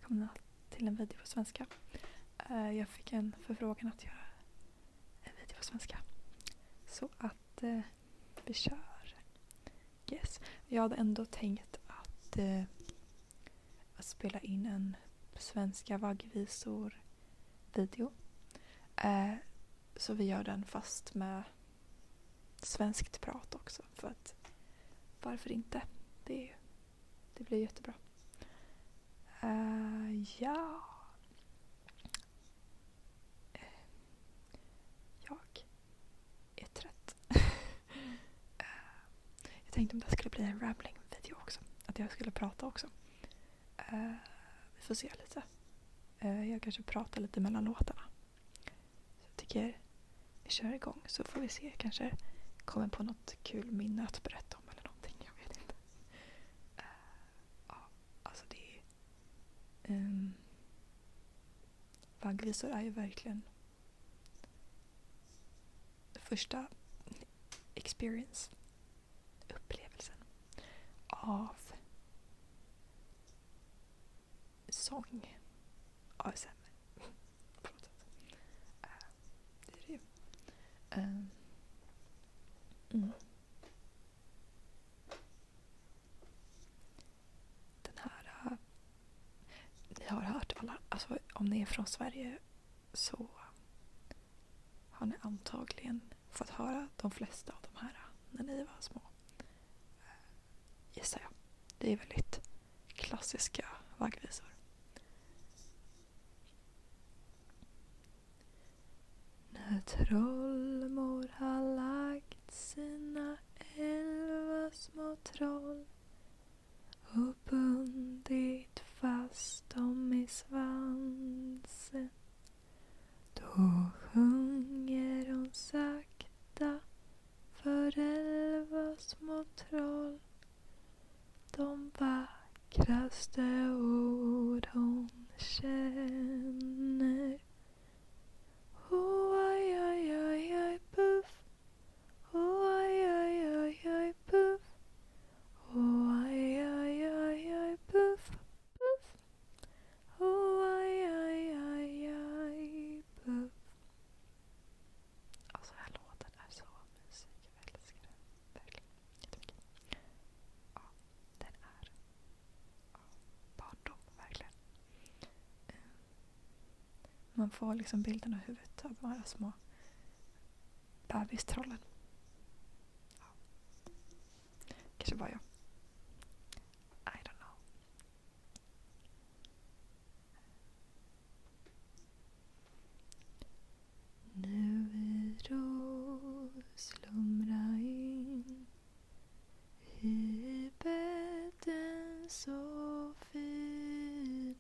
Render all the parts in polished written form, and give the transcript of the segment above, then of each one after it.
välkomna till en video på svenska. Jag fick en förfrågan att göra en video på svenska. Så att vi kör. Yes. Jag hade ändå tänkt att spela in en svenska vaggvisor-video. Så vi gör den fast med svenskt prat också. För att varför inte? Det blir jättebra. Ja. Jag är trött. Jag tänkte om det skulle bli en rambling-video också. Att jag skulle prata också. Vi får se lite. Jag kanske pratar lite mellan låtarna. Så jag tycker vi kör igång så får vi se. Kanske kommer på något kul minne att berätta om eller någonting. Jag vet inte. Alltså det är... vaggvisor är ju verkligen första upplevelsen av sång ASMR på något sätt. Det är det ju. Den här ni har hört alla, alltså om ni är från Sverige så har ni antagligen fått höra de flesta av de här när ni var små. Gissar jag. Det är väldigt klassiska vaggvisor. När trollmor har lagt sina 11 små troll och bundit fast dem i svansen, då sjunger hon sakta för 11 små troll de vackraste ord hon känner. Oh, aj, aj, aj, aj, puff. Oh, aj, aj, aj, aj, puff. Oh, aj, aj, aj, aj, puff, puff. Oh, aj, aj, aj, aj, puff. Alltså, den här låten är så mysig. Jag älskar den. Verkligen. Jättemycket. Ja, den är barndom, verkligen. Man får liksom bilden av huvudet av de här små bebistrollen. Ja. Kanske bara jag. I don't know. Nu i ro slumra in i bädden så fin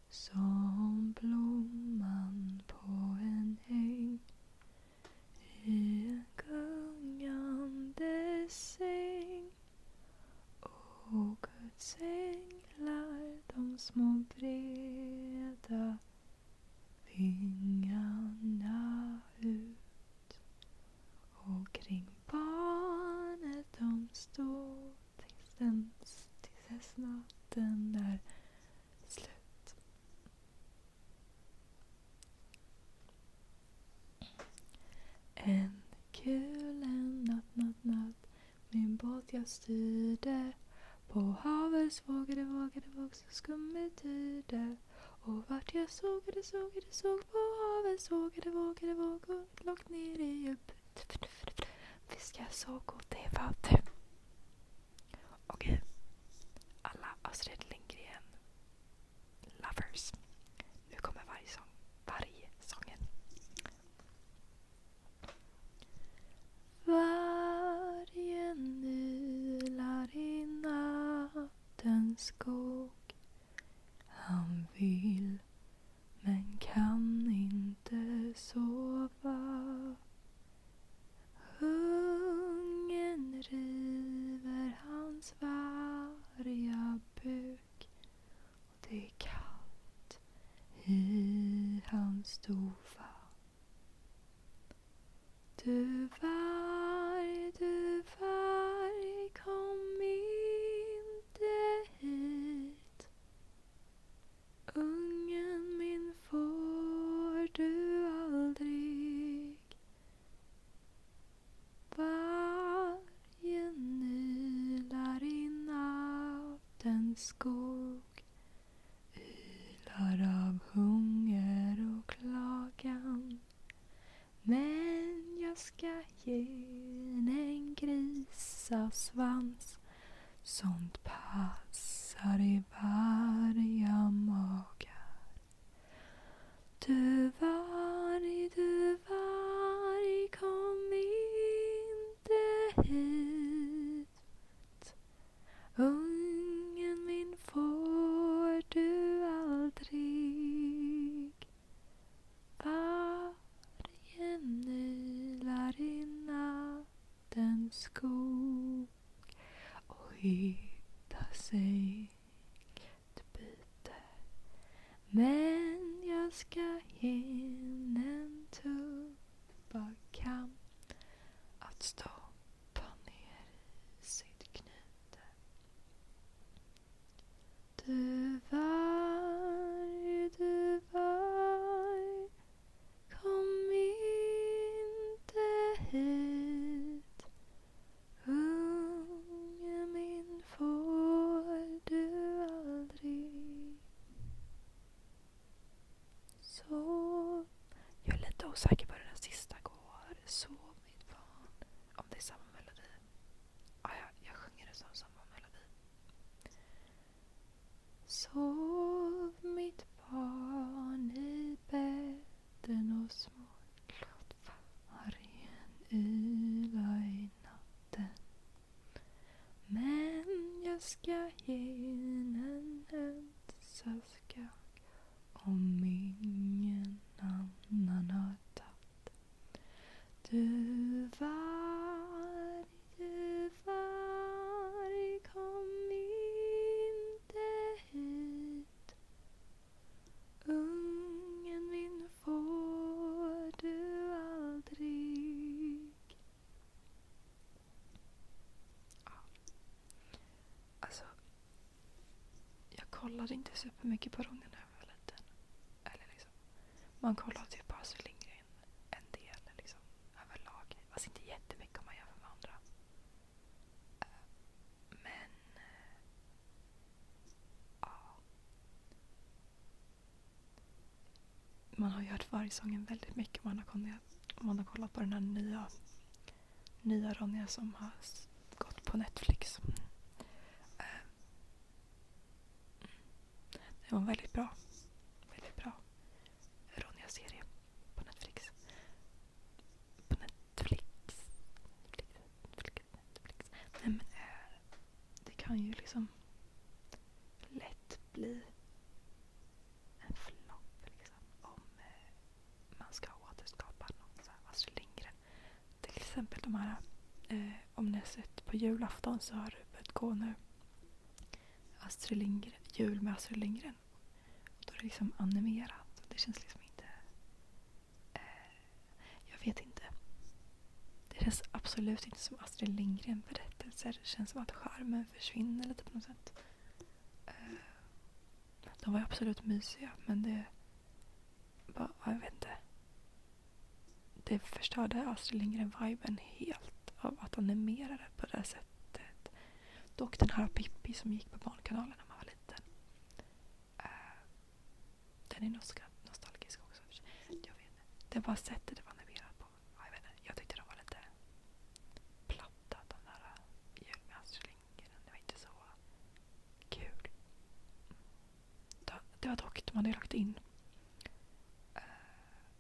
som blomman på en äng i en gungande säng. Och Guds änglar, de små breda vingarna ut. Och kring barnet de står tills natten är slut. En kul en natt min båt jag styrde på havets vågor så skummet yrde. Och vart jag såg på havets vågor långt ner i djupet. Fiskar såg och det var du. Okej. Alla Astrid Lindgren lovers. Nu kommer varje sången. Vargen ylar i nattens skog. Han vill men kan inte sova. Hungern river hans varga buk. Och det är kallt i hans stova. Du varg, kom inte hit. nattens skog ylar av hunger och klagan. Men jag ska ge en grisasvans, sånt passar i varje magar. Du varg, kom inte hit. Ungen min får du aldrig. Vargen ylar i nattens skog och hittar sig inget byte. Men jag ska ge en tuppakam att stoppa ner i sitt knyte. Du varg, kom inte hit. Unge min får du aldrig. Så jag är lite osäker på hur den sista går. Sov mitt barn. Om det är samma melodi. Jag sjunger det som samma melodi. Sov mitt barn i bädden och små. Låt vargen yla i natten. Men jag ska ge en hönsaskag om ingen annan har tatt. Du varg, kom inte hit. Ungen min får du aldrig. Alltså, jag kollade inte supermycket på Ronja när jag var liten. Eller liksom, man kollade typ på Astrid Lindgren en del liksom, överlag. Alltså inte jättemycket om man jämför med andra. Men man har ju hört vargsången väldigt mycket om man har kollat på den här nya Ronja som har gått på Netflix. Det var väldigt bra Ronja-serie på Netflix. Nej, men det kan ju liksom lätt bli en flopp liksom, om man ska återskapa någon så här Astrid Lindgren. Till exempel de här om ni har sett på julafton så har det börjat gå nu Astrid Lindgren, jul med Astrid Lindgren. Och då är det liksom animerat. Det känns liksom inte jag vet inte. Det känns absolut inte som Astrid Lindgren berättelser. Det känns som att charmen försvinner lite på något sätt. De var absolut mysiga, men det var, jag vet inte. Det förstörde Astrid Lindgren-viben helt av att animera det på det här sättet. Dock den här Pippi som gick på Barnkanalen när man var liten. Den är nostalgisk också. Jag vet inte. Det var sättet det var animerat på. Jag vet inte. Jag tyckte de var lite platta, de där jul med Astrid Lindgren. Det var inte så kul. Det var dock, de hade lagt in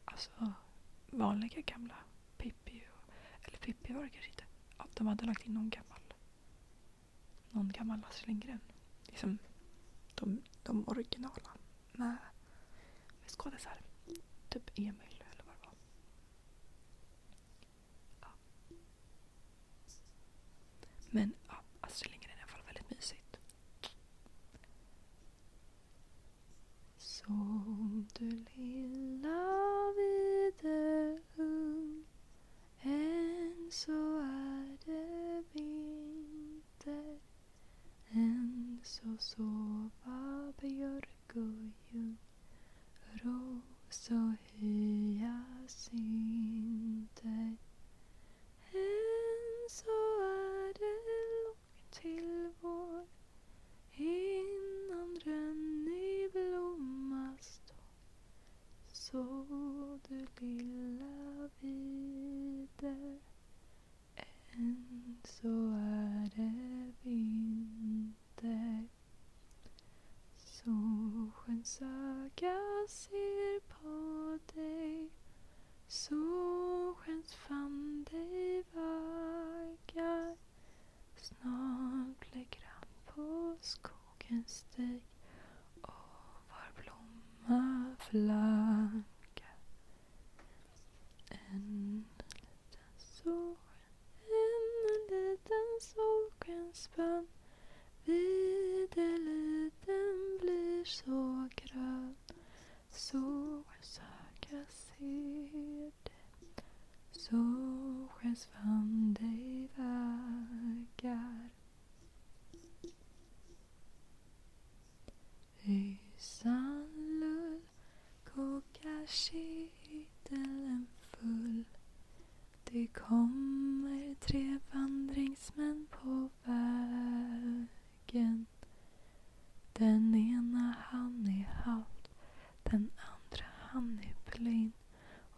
alltså vanliga gamla Pippi eller Pippi var det kanske inte. Ja, de hade lagt in någon gammal Astrid Lindgren. Liksom de originala med skådisar. Typ Emil eller vad det var. Ja. Men ja, Astrid Lindgren är i alla fall väldigt mysigt. Som du lilla vide ung, än så är det vinter, än så sova björk och ljung, ros och hyacinter. Än så är det långt till vår, Solskensöga ser på dig. Solskens famn dig vaggar. Snart lägger han på skogens stig och var blomma flaggar. En liten solskensbön vid eliten blir så grön. Solskensöga ser dig. Solskens famn dig vaggar. Ysan lull kokar kitteln full. Det kommer 3 vandringsmän på vägen. Den ena han är halt, den andra han är blind.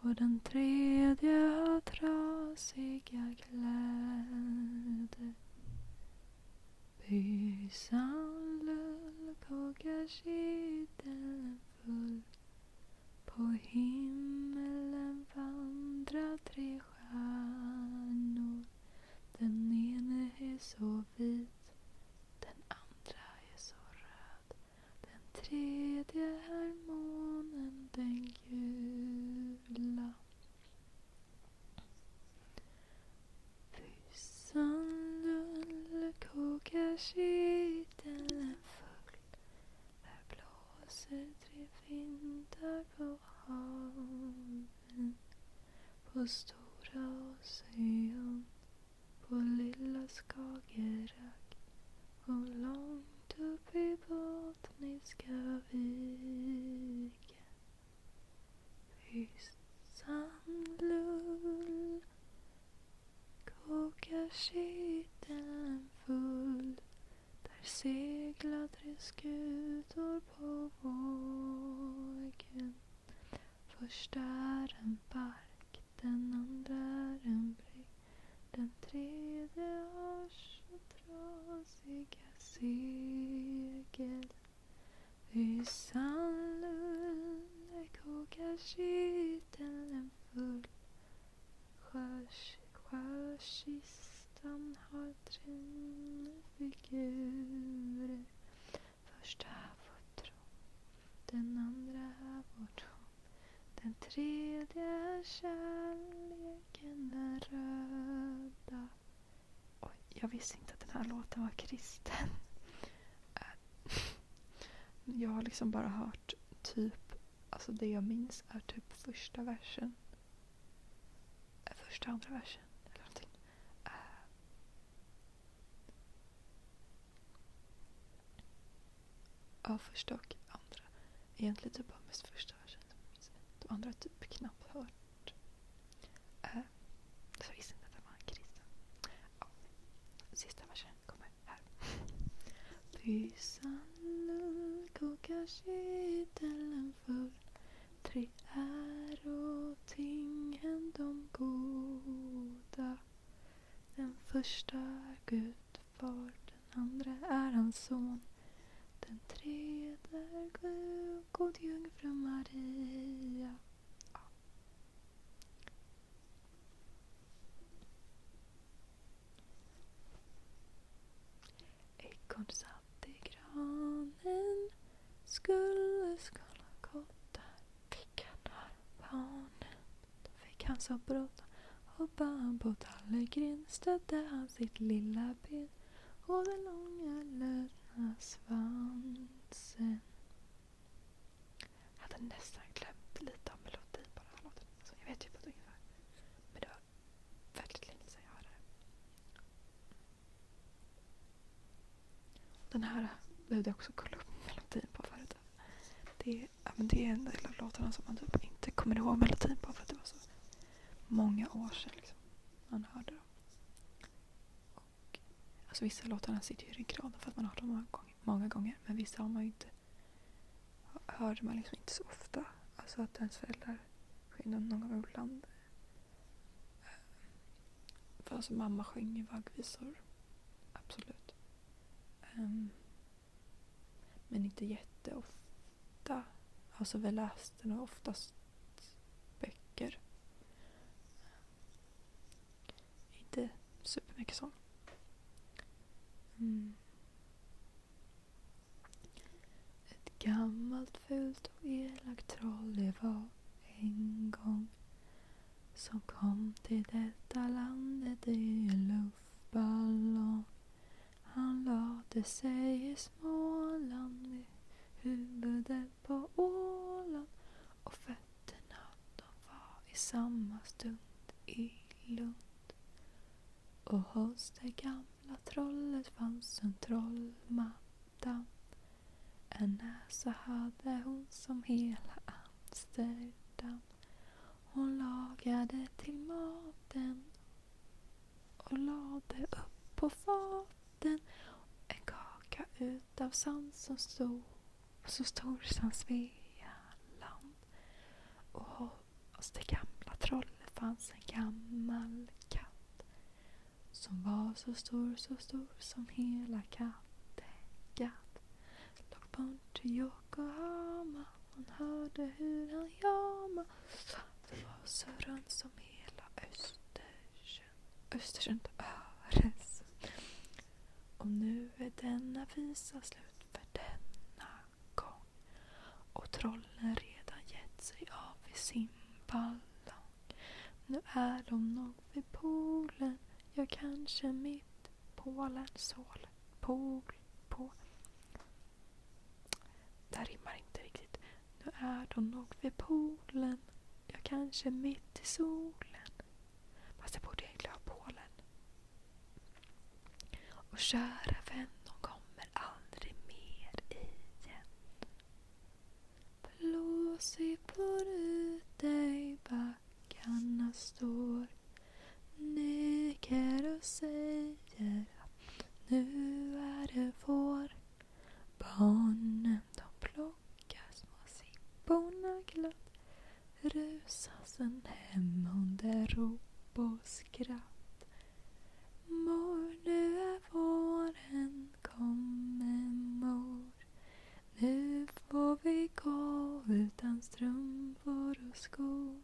Och den tredje har trasiga kläder. Bysan lull kokar kitteln full. På himmelen vandrar 3 stjärnor. Den ene är så vit, den andra är så röd. Den tredje är månen, den gula. Bysan lull kokar kitteln full. Där blåser 3 vindar på haven. På stora ocean, på lilla Skagerrak och långt upp i Bottniska viken. Bysan lull kokar kitteln full. Där seglar 3 skutor på vågen. Först är en bark, den andra är en brygg. Den tredje har så trasiga segel. Bysan lull kokar kitteln full. Sjökistan har 3 figurer. Första är vår tro, den andra är vår tro. Den tredje är kärleken är röda. Oj, jag visste inte att den här låten var kristen. Jag har liksom bara hört typ, alltså det jag minns är typ första versen. Första, andra versen eller någonting. Ja, första och andra. Egentligen typ bara mest första versen. De andra typ knappt hört. Så jag visste inte att det var en kristen. Ja, sista versen kommer här. Bysan lull kokar kitteln full. 3 är tingen de goda. Den första är Gud far, den andra är hans son. Den tredje är god jungfru Maria. Ja. Ekorn satt i granen, skulle skala kottar. Fick han barnen, då fick han så bråttom. Hoppade han på tallriken, stötte han sitt lilla ben och den långa lödna svansen. Jag hade nästan glömt lite av melodin på den här låten. Alltså, jag vet typ att ungefär. Men det var väldigt länge sedan jag hörde det. Den här behövde jag också kolla upp melodin på förut. Det är en del av låtarna som man typ inte kommer ihåg melodin på för att det var så många år sedan liksom, man hörde dem. Och, alltså vissa låtarna sitter ju i ryggraden för att man har hört dem många gånger. Men vissa har man ju inte, hörde man liksom inte så ofta. Alltså att ens föräldrar sjöng någon gång ibland. För alltså mamma sjöng vaggvisor. Absolut. Men Men inte jätteofta. Alltså vi läste nog oftast böcker. Inte supermycket sånt. Ett gammalt fult och elakt troll det var en gång som kom till detta landet i en luftballong. Han lade sig i Småland med huvudet på Åland och fötterna de var i samma stund i Lund. Och hos det gamla trollet fanns en trollmadam. En näsa hade hon som hela Amsterdam. Hon lagade till maten och lade upp på faten en kaka utav sand som stod så stor som Svealand. Och hos det gamla trollet fanns en gammal katt som var så stor som hela Kattegatt. Låg bort till Yokohama, man hörde hur han jamade. Det var så runt som hela Östersjön Öresund. Och nu är denna visa slut för denna gång. Och trollen redan gett sig av i sin ballong. Nu är de nog vid polen, ja kanske mitt Polen, sol, pol, på. Det rimmar inte riktigt. Nu är de nog vid polen, ja kanske mitt i solen. Fast jag borde egentligen ha Polen. Och kära vän, de kommer aldrig mer igen. Blåsigt på ruta i backarna står. Nickar och säger att nu är det vår. Barnen de plockar små sipporna glatt. Rusar sen hem under rop och skratt. Mor, nu är våren kommen mor. Nu får vi gå utan strumpor och skor.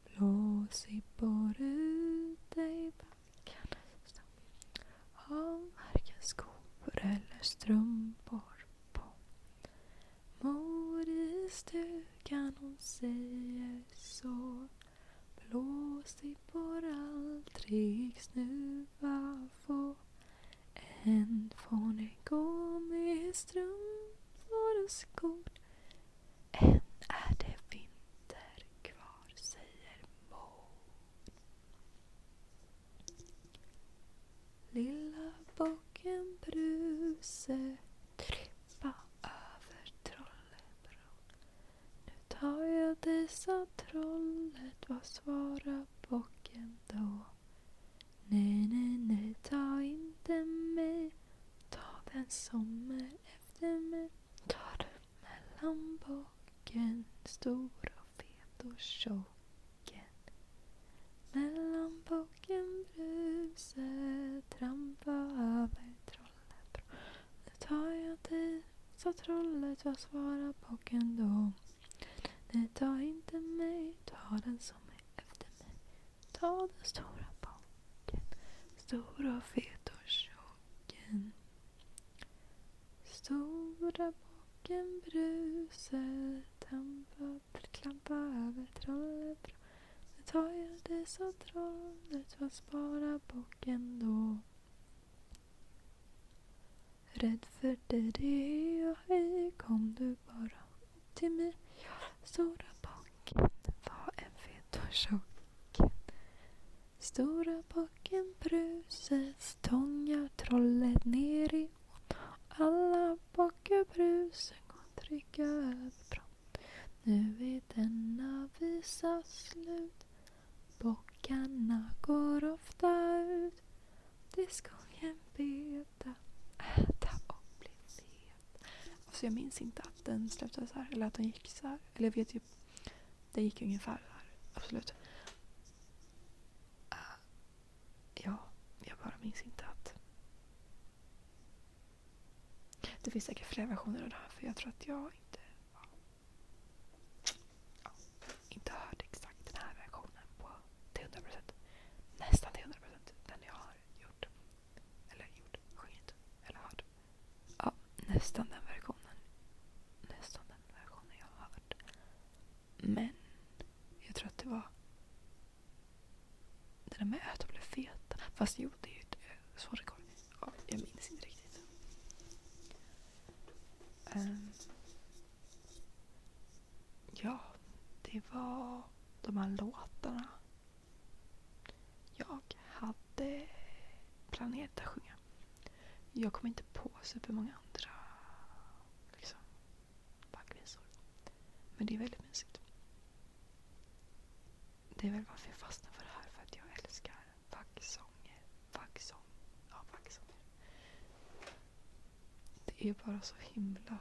Blåsippor ute i backen. Har varken skor eller strumpor på. Mor i stugan hon säger så. Blåsippor aldrig snuva få. Än får ni gå med strumpor och skor. Än är det vinter kvar, säger mor. Lilla bocken Bruse trippa över Trollebron. Nu tar jag dig, sa trollet, vad svarar bocken då? Nej, nej, nej, ta inte mig. Ta den som är efter mig. Ta du mellan bocken, stor och fet och tjocken. Mellan bocken Bruse, trampa över Trollebron. Nu tar jag dig, sa trollet, vad svarar bocken då? Nej, ta inte mig, ta den som är efter mig. Ta den stora bocken, stor och fet och tjocken. Stora bocken Bruse, klampa över Trollebron. Nu tar jag det, sa trollet, vad sparar bocken då? Rädd för dig, det är jag ej, kom du bara till mig. Stora bocken var en fet och tjocken. Stora bocken Bruse stångar trollet ner i ån. Alla bockar Bruse går trygga över bron. Nu är denna visa slut. Bockarna går ofta ut. Diskungen beta, äta och bli fet. Alltså jag minns inte att den slutade så här. Eller att den gick så här. Eller jag vet ju. Det gick ungefär så här. Absolut. Ja, jag bara minns inte att. Det finns säkert fler versioner av det här, för jag tror att jag inte hörde exakt den här versionen till 100%. Nästan till 100%. Den jag har gjort. Eller sjungit. Eller hört. Ja, nästan den versionen. Nästan den versionen jag har hört. Men jag tror att det var det där med att bli feta. Fast jo, det är ju ett svårt rekord. Ja, jag minns inte riktigt. Ja, det var de här låtarna jag hade planerat att sjunga. Jag kom inte på supermånga andra liksom backvisor. Men det är väldigt mysigt. Det är väl varför jag fastnar för det här, för att jag älskar backsånger. Backsånger. Det är bara så himla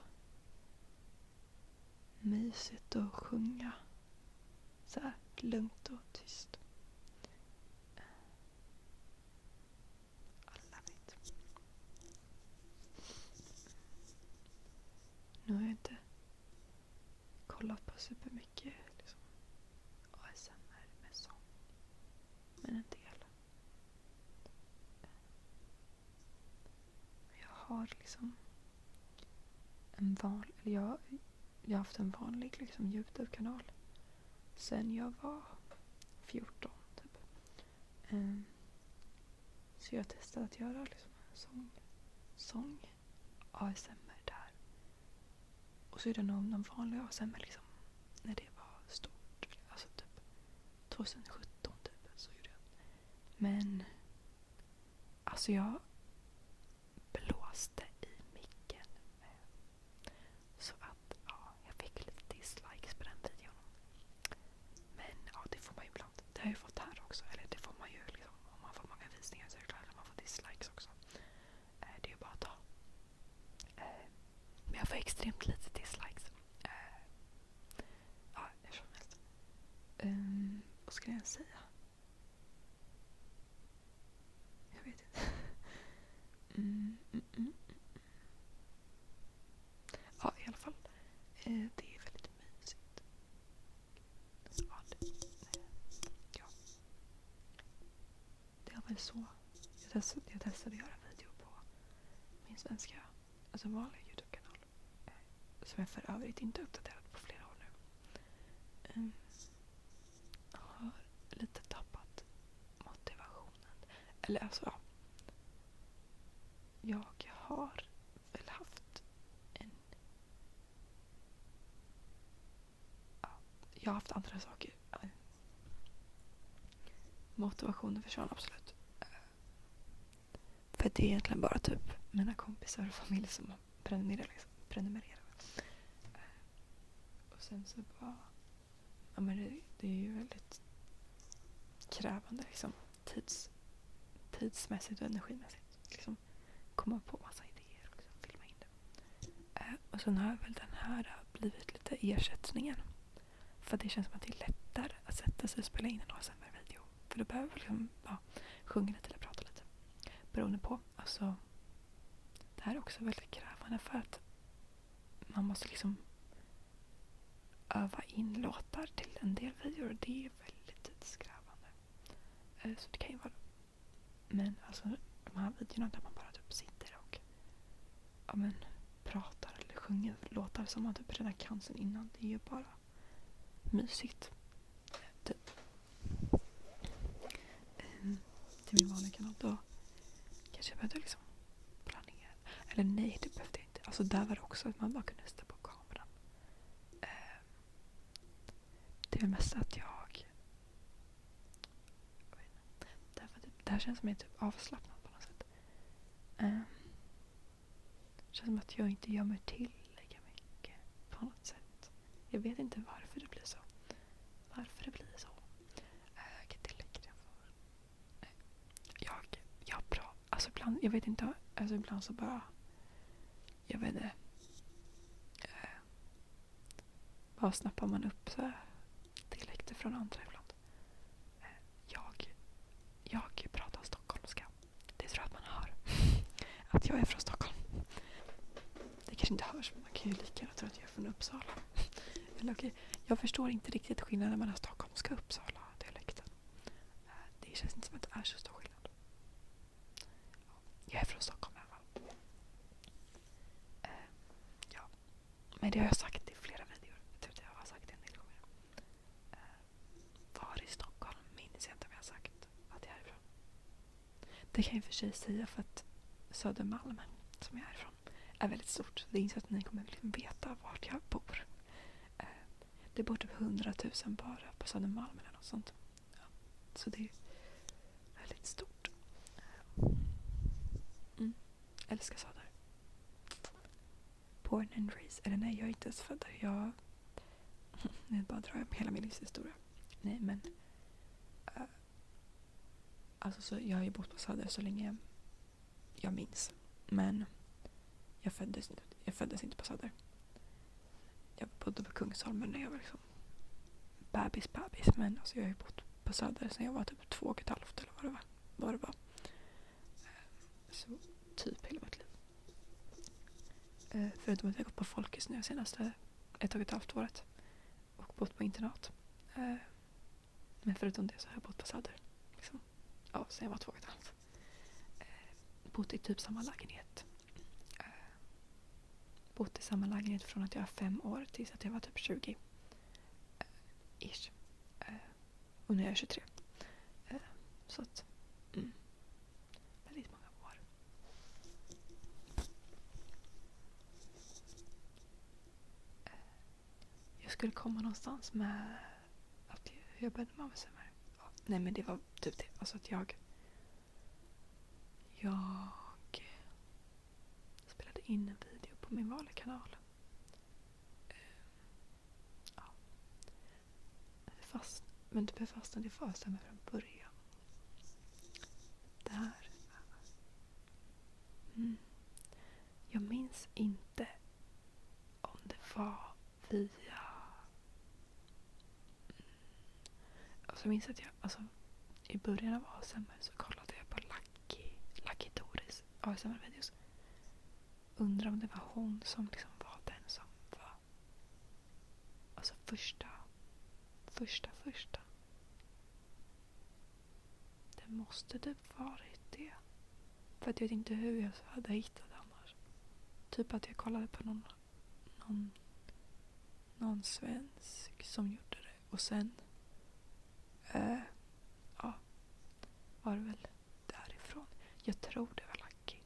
mysigt att sjunga så här lugnt och tyst. Alla vet. Nu har jag inte kollat på supermycket liksom ASMR med sång, men en del. Jag har liksom jag har haft en vanlig liksom YouTube-kanal sen jag var 14 typ. Så jag testade att göra liksom en sång ASMR där. Och så är det någon vanlig ASMR liksom när det var stort. Alltså typ 2017 typ så gjorde jag. Men alltså jag blåste i micken. Så att jag fick lite dislikes på den videon. Men det får man ju ibland. Det har jag fått här också. Eller det får man ju liksom, om man får många visningar så är det klart att man får dislikes också. Det är ju bara att ta. Men jag får extremt lite dislikes. Hur som helst. Vad ska jag säga? Jag vet inte. Ja, i alla fall. Det är väldigt mysigt. Ja. Det var väl så. Jag testade att göra video på min svenska, alltså vanliga YouTube-kanal. Som jag för övrigt inte uppdaterat på flera år nu. Jag har lite tappat motivationen. Eller alltså, ja. Jag har väl haft jag har haft andra saker. Motivationen försvann absolut. För det är egentligen bara typ mina kompisar och familj som prenumererar. Och sen så bara men det är ju väldigt krävande liksom tidsmässigt och energimässigt liksom komma på massa idéer och liksom filma in det. Och sen har väl den här blivit lite ersättningen. För det känns som att det är lättare att sätta sig och spela in en ASMR-video. För du behöver liksom sjunga lite eller prata lite. Beroende på. Alltså, det här är också väldigt krävande för att man måste liksom öva in låtar till en del videor. Och det är väldigt tidskrävande. Så det kan ju vara. Men alltså de här videorna där man bara typ sitter och pratar eller sjunger låtar som man typ redan kan sen innan. Det är ju bara mysigt. Typ. Till min vanliga kanal då kanske jag behövde liksom planera. Eller nej, det behövde jag inte. Alltså där var det också att man bara kunde sätta på kameran. Det är väl mest att jag det här känns som jag är typ avslappnad på något sätt. Det känns som att jag inte gör mig till lika mycket på något sätt. Jag vet inte varför det blir så. Jag bra. Alltså ibland, jag vet inte. Alltså ibland så bara. Jag vet inte. Bara snappar man upp så här dialekter från andra ibland. Jag pratar stockholmska. Det tror jag att man hör. Att jag är från Stockholm. kanske inte hörs, men man kan ju lika gärna tro att jag är från Uppsala. Eller okej, jag förstår inte riktigt skillnaden mellan stockholmska och Uppsala dialekten. Det känns inte som att det är så stor skillnad. Jag är från Stockholm i alla fall. Ja, men det har jag sagt i flera videor. Jag tror att jag har sagt det en del gånger. Var i Stockholm minns jag inte om jag har sagt att jag är ifrån. Det kan jag för sig säga för att Södermalm, som jag är ifrån, är väldigt stort. Det är inte så att ni kommer liksom veta vart jag bor. Det bor typ 100 000 bara på Södermalm eller något sånt. Ja, så det är väldigt stort. Älskar Söder. Born and raised. Eller nej, jag är inte ens född där. Nu bara drar jag upp hela min livshistoria. Nej, men alltså så jag har ju bott på Söder så länge jag minns. Men jag föddes inte på Söder. Jag bodde på Kungsholmen när jag var liksom bebis. Men alltså jag har ju bott på Söder sedan jag var typ 2,5 eller vad det var. Så typ hela mitt liv. Förutom att jag gått på Folkets nu senaste 1,5 året. Och bott på internat. Men förutom det så har jag bott på Söder. Liksom. Ja, sen jag var 2,5. Bott i typ samma lägenhet. Bott i samma lägenhet från att jag var 5 år tills att jag var typ 20. Ish. Och nu är jag 23. Så att väldigt många år. Jag skulle komma någonstans med att jag började med ASMR. Ja, nej, men det var typ det. Alltså att jag spelade in en video på min vanliga kanal. Ja. Men det fastnade för ASMR från början. Det här. Jag minns inte om det var via... Alltså jag minns att i början av ASMR så kollade jag på Lucky Doris ASMR-videos. Undrar om det var hon som liksom var den som var alltså första. Det måste typ varit det. För att jag vet inte hur jag hade hittat det annars. Typ att jag kollade på någon svensk som gjorde det. Och sen var det väl därifrån. Jag tror det var Lucky.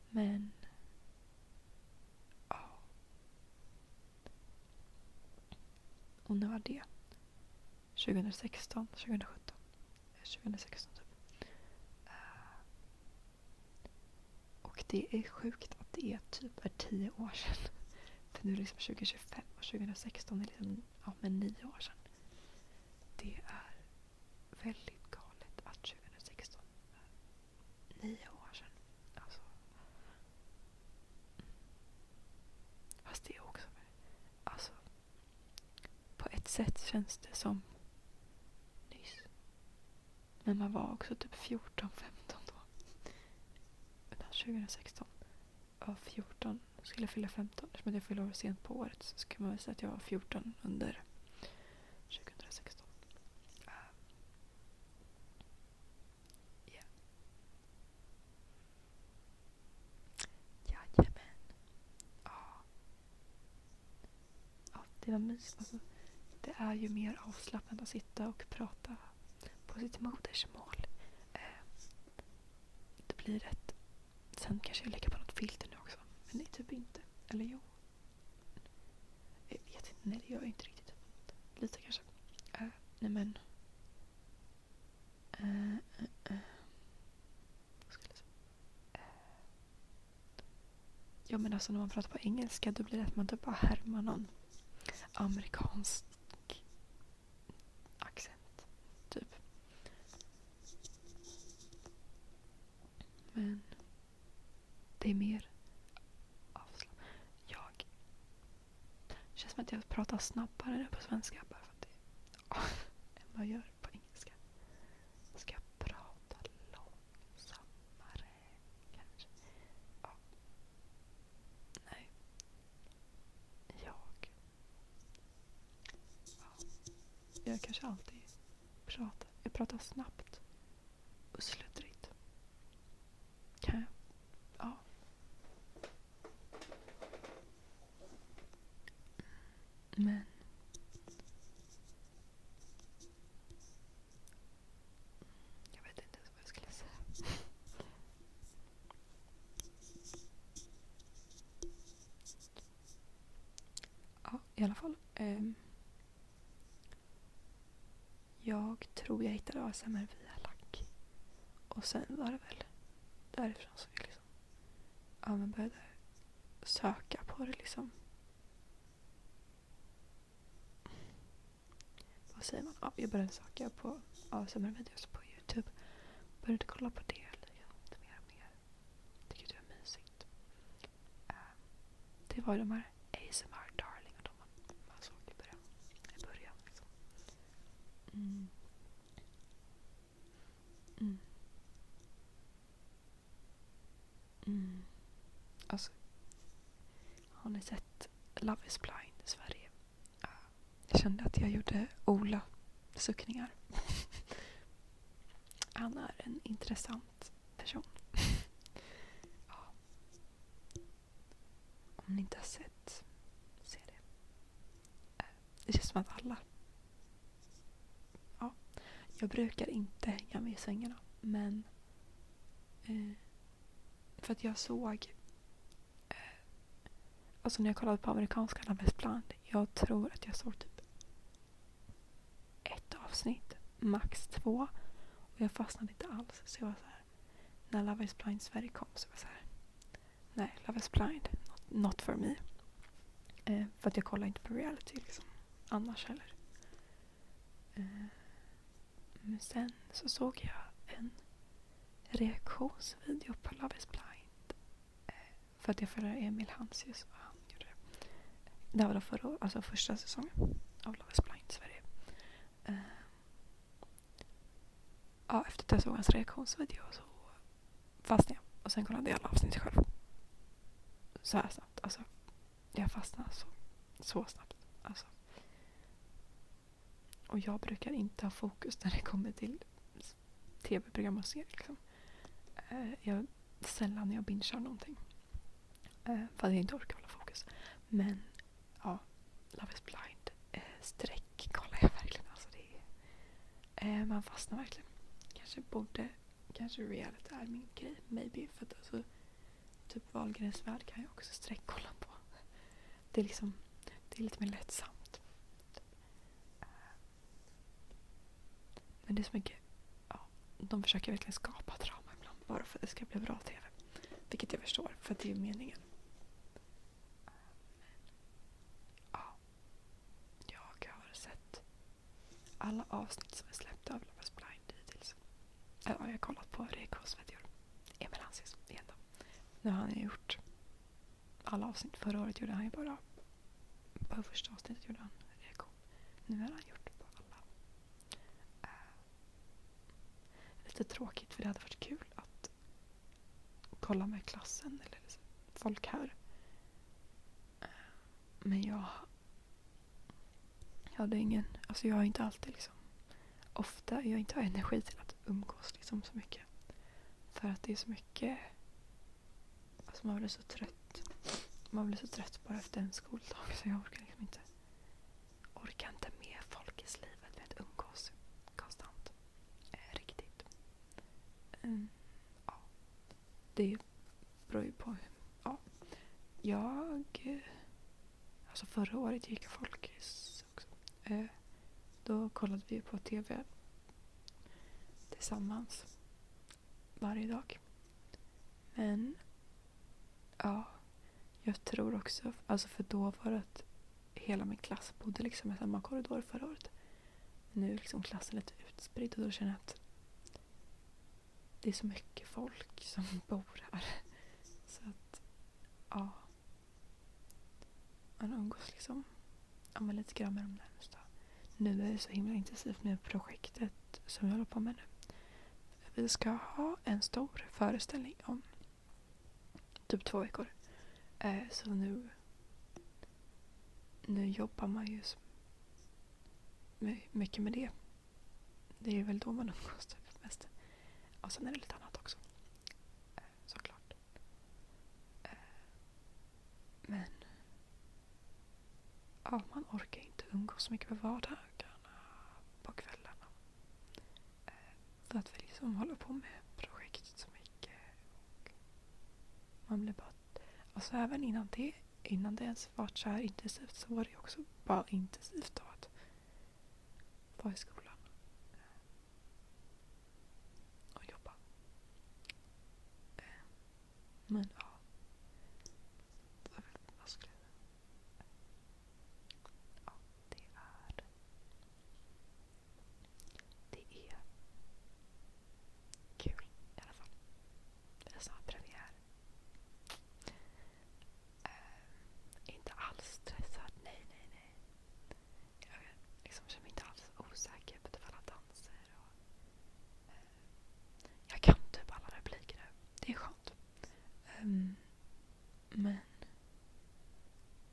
Men och när var det? 2016, 2017. 2016 typ. Och det är sjukt att det är typ 10 år sedan. För nu är det liksom 2025 och 2016 är liksom men 9 år sedan. Det är väldigt galet att 2016 är 9 år sedan. Alltså. Fast det är också alltså på ett sätt känns det som nyss. Men man var också typ 14-15 då. 2016 var 14, skulle jag fylla 15. Eftersom jag fyllde år sent på året så ska man väl säga att jag var 14 under 2016. Jajamän. Ja, det var mysigt. Alltså, det är ju mer avslappnat att sitta och prata på sitt modersmål. Det blir rätt. Sen kanske jag lägger på något filter nu också. Men det är typ inte. Eller jo. Jag vet inte. Nej, det gör jag inte riktigt. Lite kanske. Nej men. Vad ska jag säga? Ja men alltså när man pratar på engelska då blir det att man typ bara härmar någon amerikansk accent. Typ. Men det är mer avslappnat. Det känns som att jag pratar snabbare på svenska bara för att det än vad jag gör på engelska. Ska jag prata långsammare kanske? Ja. Nej. jag kanske alltid pratar. Jag pratar snabbt och sluddrigt. Kan jag? Ja. Men jag vet inte ens vad jag skulle säga. Ja, i alla fall. Jag tror jag hittade ASMR via lack. Och sen var det väl därifrån som jag liksom man började söka på det liksom. Vad säger man? Ja, jag började söka på ASMR-videos på YouTube. Började kolla på det lite mer och mer. Tycker det var mysigt. Det var ju de här ASMR Darling och de man såg i början liksom. Alltså, har ni sett Love is blind i Sverige? Jag kände att jag gjorde Ola suckningar. Han är en intressant person. Ja. Om ni inte har sett, se det. Det känns som att alla. Ja. Jag brukar inte hänga med i svängarna, men för att jag såg alltså när jag kollade på amerikanska Love is blind, jag tror att jag såg typ 1 avsnitt, max 2, och jag fastnade inte alls. Så jag var så här, när Love is blind Sverige kom så var jag så här, nej, Love is blind, not for me. För att jag kollar inte på reality liksom, annars heller. Men sen så såg jag en reaktionsvideo på Love is blind. För att jag följer Emil Hansius och han gjorde det. Det var då alltså första säsongen av Love is blind i Sverige. Ja, efter att jag såg hans reaktionsvideo så fastnade jag. Och sen kollade jag alla avsnitt själv. Så här snabbt. Alltså, jag fastnade så snabbt. Alltså. Och jag brukar inte ha fokus när det kommer till tv-program och serier. Liksom. Jag sällan när jag bingear någonting. För att jag inte orkar hålla fokus. Men ja, Love is blind streck kollar jag verkligen. Alltså det är, man fastnar verkligen. Kanske reality är min grej. Maybe. För att alltså, typ Wahlgrens värld kan jag också streckkolla på. Det är liksom, det är lite mer lättsamt. Men det är så mycket, ja, de försöker verkligen skapa drama ibland. Bara för att det ska bli bra tv. Vilket jag förstår, för att det är meningen. Ja, jag har sett alla avsnitt som är släppta av Love is blind hittills. Ja, jag har kollat på reaktionsvideor. Emil Hansius igen då. Nu har han ju gjort alla avsnitt. Förra året gjorde han ju bara på första avsnittet gjorde han reaktion. Nu har han gjort på alla. Lite tråkigt, för det hade varit kul att kolla med klassen eller folk här. Men jag hade ingen, alltså jag har inte alltid liksom, ofta jag inte har energi till att umgås liksom så mycket. För att det är så mycket, alltså man blir så trött. Man blir så trött bara efter en skoldag, så jag orkar liksom inte med folkets livet med att umgås konstant. Riktigt. Ja. Det beror ju på. Ja. Alltså förra året gick jag folkis också. Då kollade vi på tv tillsammans varje dag. Men ja, jag tror också, alltså för då var det att hela min klass bodde liksom i samma korridor förra året. Nu är liksom klassen lite utspridd och då känner jag att det är så mycket folk som bor här. Så att, ja. Man umgås liksom lite grann med de närmsta. Nu är det så himla intensivt med projektet som jag håller på med nu. Vi ska ha en stor föreställning om typ 2 veckor. Så nu jobbar man ju mycket med det. Det är väl då man umgås typ mest. Och sen är det lite annat också. Såklart. Men ja, man orkar inte umgås så mycket med vardagarna på kvällarna. För att vi liksom håller på med projekt så mycket. Och man blir bara... Alltså även innan det ens varit så här intensivt så var det också bara intensivt då att vara i skolan. Och jobba. Men ja. Vad skulle jag... Ja, det är... Det är kul i alla fall. Det är snart premiär. Inte alls stressad. Nej. Jag liksom känner mig inte alls osäker på typ alla danser. Och, jag kan typ alla repliker nu. Det är skönt. Men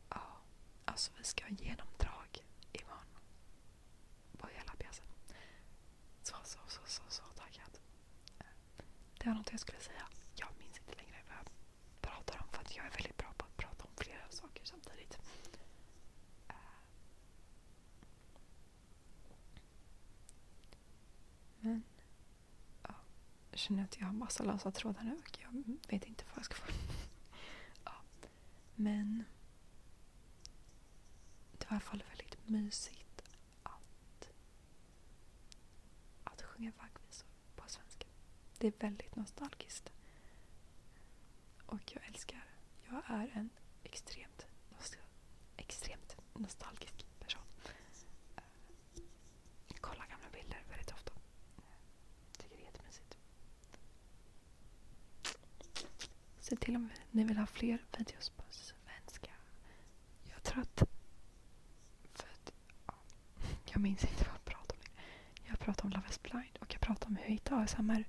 ja, alltså vi ska ha genomdrag imorgon på hela pjäsen. Så taggad. Det var något jag skulle säga. Jag minns inte längre vad jag pratar om för att jag är väldigt bra på att prata om flera saker samtidigt. Men ja, jag känner att jag har massa lösa trådar nu och jag vet inte vad jag ska få. Ja, men det var i alla fall väldigt mysigt att sjunga vaggvisor på svenska. Det är väldigt nostalgiskt. Och jag älskar. Jag är en extremt nostalgisk person. Jag kollar gamla bilder väldigt ofta. Tycker det är jättemysigt. Se till om ni vill ha fler videos på svenska. Jag tror att jag minns inte vad jag pratade om. Jag pratade om Love is Blind och jag pratade om hur jag hittade ASMR